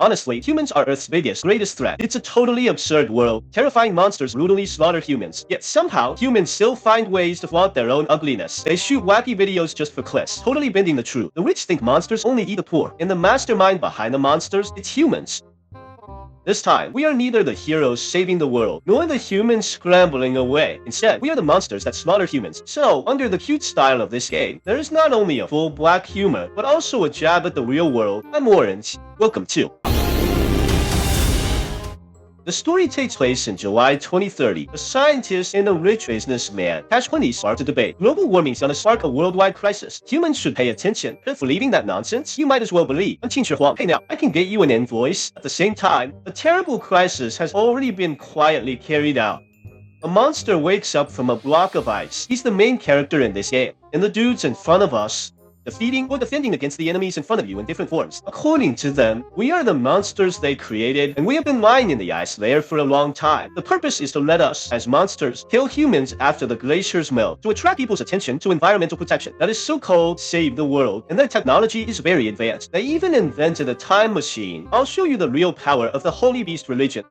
Honestly, humans are Earth's greatest threat. It's a totally absurd world. Terrifying monsters brutally slaughter humans. Yet somehow, humans still find ways to flaunt their own ugliness. They shoot wacky videos just for clicks, totally bending the truth. The rich think monsters only eat the poor, and the mastermind behind the monsters, it's humans. This time, we are neither the heroes saving the world, nor the humans scrambling away. Instead, we are the monsters that slaughter humans. So, under the cute style of this game, there is not only a full black humor, but also a jab at the real world. I'm Orange. Welcome to... The story takes place in July 2030. A scientist and a rich businessman has plenty sparked a debate. Global warming is gonna spark a worldwide crisis. Humans should pay attention. If believing that nonsense, you might as well believe. Hey now, I can get you an invoice. At the same time, a terrible crisis has already been quietly carried out. A monster wakes up from a block of ice. He's the main character in this game. And the dudes in front of us, defeating or defending against the enemies in front of you in different forms. According to them, we are the monsters they created, and we have been lying in the ice layer for a long time. The purpose is to let us, as monsters, kill humans after the glaciers melt, to attract people's attention to environmental protection. That is so-called save the world, and their technology is very advanced. They even invented a time machine. I'll show you the real power of the Holy Beast religion.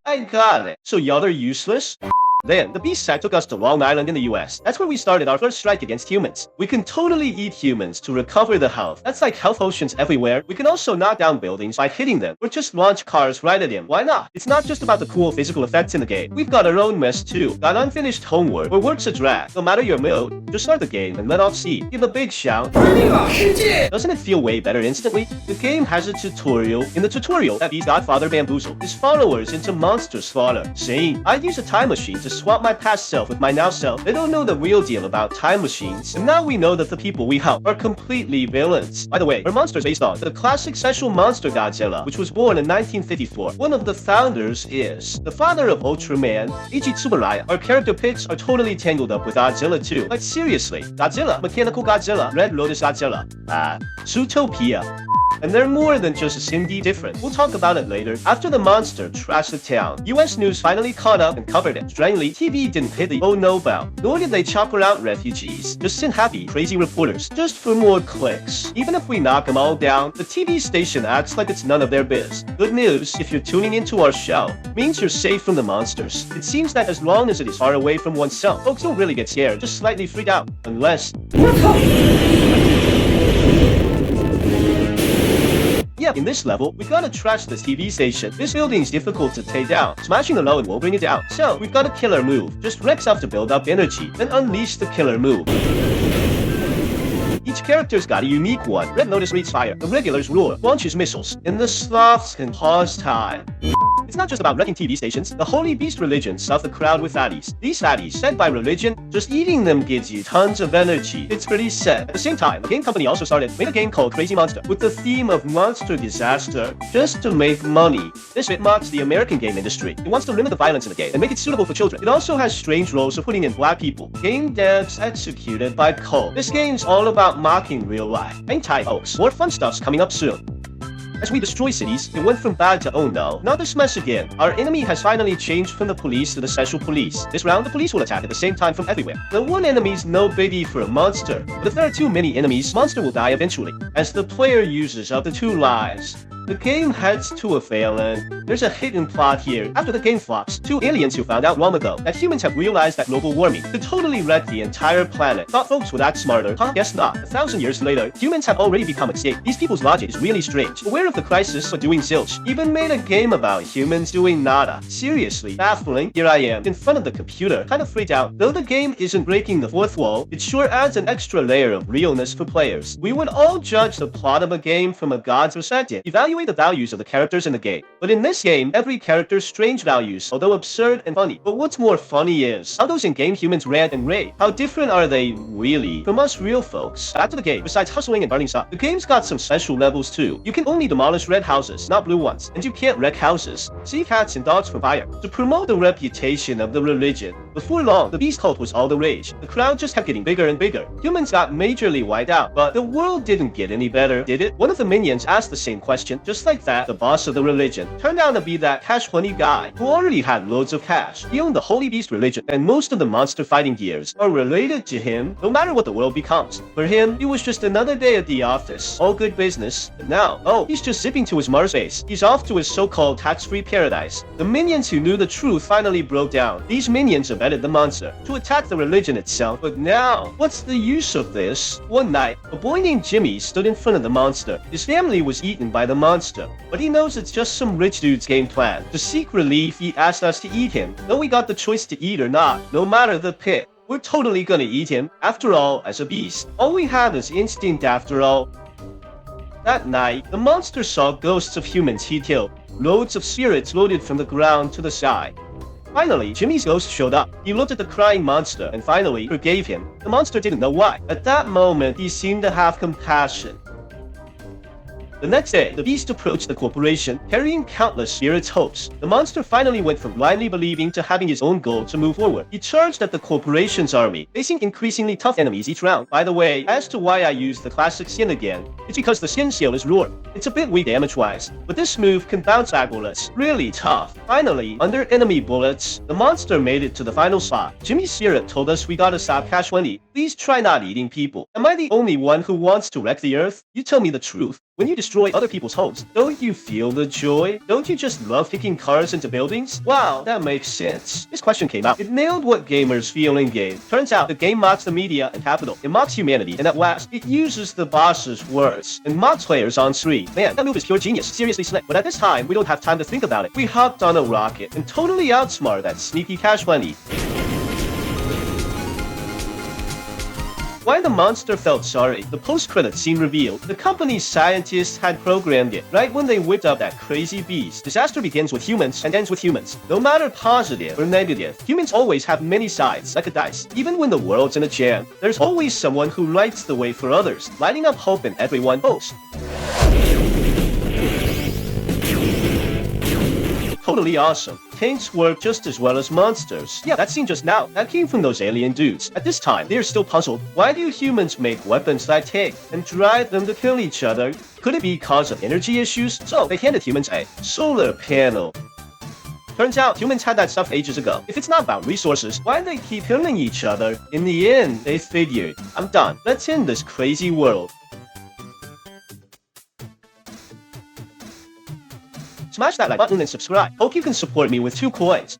I got it. So y'all are useless? Then, the beast side took us to Long Island in the US. That's where we started our first strike against humans. We can totally eat humans to recover the health. That's like health potions everywhere. We can also knock down buildings by hitting them, or just launch cars right at him. Why not? It's not just about the cool physical effects in the game. We've got our own mess too. Got unfinished homework, or work's a drag. No matter your mood, just start the game and let off steam. Give a big shout. Doesn't it feel way better instantly? The game has a tutorial. In the tutorial, that beast Godfather bamboozled his followers into monster slaughter, saying, I'd use a time machine to swap my past self with my now self. They don't know the real deal about time machines, and now we know that the people we help are completely villains. By the way, our monster is based on the classic special monster Godzilla, which was born in 1954. One of the founders is the father of Ultraman, Eiji Tsuburaya. Our character picks are totally tangled up with Godzilla too. Like seriously, Godzilla, Mechanical Godzilla, Red Lotus Godzilla, Zootopia. And they're more than just Cindy different. We'll talk about it later. After the monster trashed the town, US News finally caught up and covered it. Strangely, TV didn't hit the oh no bell, nor did they chopper out refugees. Just send happy, crazy reporters, just for more clicks. Even if we knock them all down, the TV station acts like it's none of their biz. Good news, if you're tuning into our show, means you're safe from the monsters. It seems that as long as it is far away from oneself, folks don't really get scared, just slightly freaked out. Unless... Yeah, in this level, we gotta trash this TV station. This building's difficult to take down. Smashing the low and will bring it down. So, we've got a killer move. Just Rex out to build up energy, then unleash the killer move. Each character's got a unique one. Red Lotus breathes fire, the regulars roar, launches missiles, and the sloths can pause time. It's not just about wrecking TV stations. The Holy Beast religion stuffed the crowd with fatties. These fatties, sent by religion, just eating them gives you tons of energy. It's pretty sad. At the same time, a game company also made a game called Crazy Monster, with the theme of monster disaster, just to make money. This bit mocks the American game industry. It wants to limit the violence in the game and make it suitable for children. It also has strange roles of putting in black people. Game devs executed by Cole. This game's all about mocking real life. Hang tight, folks. More fun stuff's coming up soon. As we destroy cities, it went from bad to oh no, not this mess again. Our enemy has finally changed from the police to the special police. This round, the police will attack at the same time from everywhere. The one enemy's no biggie for a monster, but if there are too many enemies, monster will die eventually, as the player uses up to 2 lives. The game heads to a failing. There's a hidden plot here. After the game flops, 2 aliens who found out long ago that humans have realized that global warming could totally wreck the entire planet. Thought folks would act smarter. Huh? Guess not. 1,000 years later, humans have already become extinct. These people's logic is really strange. Aware of the crisis but doing zilch. Even made a game about humans doing nada. Seriously, baffling. Here I am, in front of the computer, kind of freaked out. Though the game isn't breaking the fourth wall, it sure adds an extra layer of realness for players. We would all judge the plot of a game from a god's perspective. Evaluate the values of the characters in the game. But in this game, every character's strange values, although absurd and funny. But what's more funny is how those in-game humans rant and rave. How different are they really from us real folks? Back to the game. Besides hustling and burning stuff, the game's got some special levels too. You can only demolish red houses, not blue ones, and you can't wreck houses. Save cats and dogs from fire. To promote the reputation of the religion, Before long, the beast cult was all the rage. The crowd just kept getting bigger and bigger. Humans got majorly wiped out, but the world didn't get any better, did it? One of the minions asked the same question. Just like that, the boss of the religion turned out to be that cash money guy who already had loads of cash. He owned the Holy Beast religion, and most of the monster fighting gears are related to him, no matter what the world becomes. For him, it was just another day at the office. All good business. But now, oh, he's just zipping to his Mars base. He's off to his so-called tax-free paradise. The minions who knew the truth finally broke down. These minions abetted the monster to attack the religion itself. But now, what's the use of this? One night, a boy named Jimmy stood in front of the monster. His family was eaten by the monster, but he knows it's just some rich dude's game plan. To seek relief, he asked us to eat him. Though we got the choice to eat or not, no matter the pit, we're totally gonna eat him. After all, as a beast, all we have is instinct after all. That night, the monster saw ghosts of humans he'd killed. Loads of spirits floated from the ground to the sky. Finally, Jimmy's ghost showed up. He looked at the crying monster and finally forgave him. The monster didn't know why. At that moment, he seemed to have compassion. The next day, the beast approached the corporation, carrying countless spirits' hopes. The monster finally went from blindly believing to having his own goal to move forward. He charged at the corporation's army, facing increasingly tough enemies each round. By the way, as to why I use the classic skin again, it's because the skin skill is roar. It's a bit weak damage-wise, but this move can bounce back bullets. Really tough. Finally, under enemy bullets, the monster made it to the final spot. Jimmy's spirit told us we gotta stop cash money. Please try not eating people. Am I the only one who wants to wreck the earth? You tell me the truth. When you destroy other people's homes, don't you feel the joy? Don't you just love kicking cars into buildings? Wow, that makes sense. This question came out. It nailed what gamers feel in-game. Turns out the game mocks the media and capital. It mocks humanity, and at last, it uses the boss's words and mocks players on screen. Man, that move is pure genius. Seriously slick. But at this time, we don't have time to think about it. We hopped on a rocket and totally outsmarted that sneaky cash money. Why the monster felt sorry, the post-credits scene revealed the company's scientists had programmed it. Right when they whipped up that crazy beast, disaster begins with humans and ends with humans. No matter positive or negative, humans always have many sides, like a dice. Even when the world's in a jam, there's always someone who lights the way for others, lighting up hope in everyone else. Totally awesome. Tanks work just as well as monsters. Yeah, that scene just now, that came from those alien dudes. At this time, they're still puzzled. Why do humans make weapons that tank and drive them to kill each other? Could it be cause of energy issues? So they handed humans a solar panel. Turns out, humans had that stuff ages ago. If it's not about resources, why do they keep killing each other? In the end, they figured, I'm done. Let's end this crazy world. Smash that like button and subscribe. Hope you can support me with 2 coins.